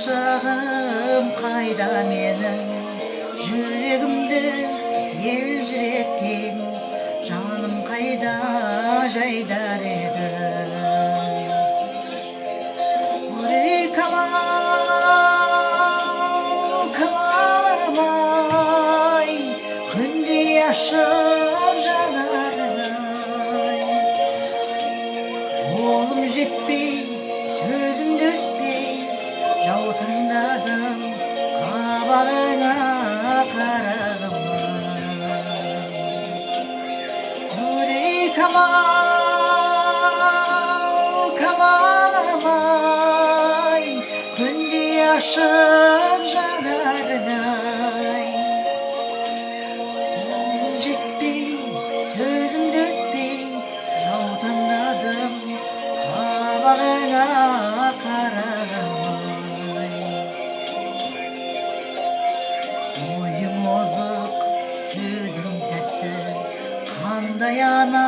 Şağım kayda menin yüreğimde eljiretken canım kayda jaydar edi Uri kalamay күнде yaşar janarım Oğlum жетпей sözümді ötpей Жаутыңдадым қабағыңа қарадым Камаламай күнде ашық жанарыңай жетпей сөзімді өтпей жаутаңдадым қабағыңа қарадым ойың озық сөзің тәтті қандай ана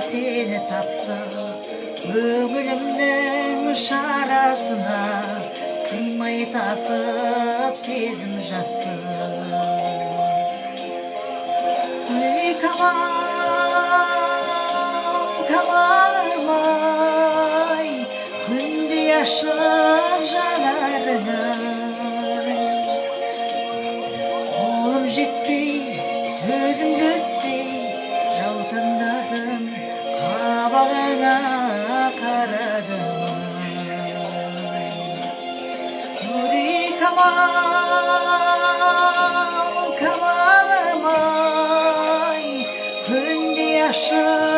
сені тапты көңілімнің шарасына сыймай тасып сезім жатты Камаламай күнде ашық жанарыңай қолым жетпей сөзімді өтпей жаутаңдадым қабағыңа қарадым Камаламай күнде ашық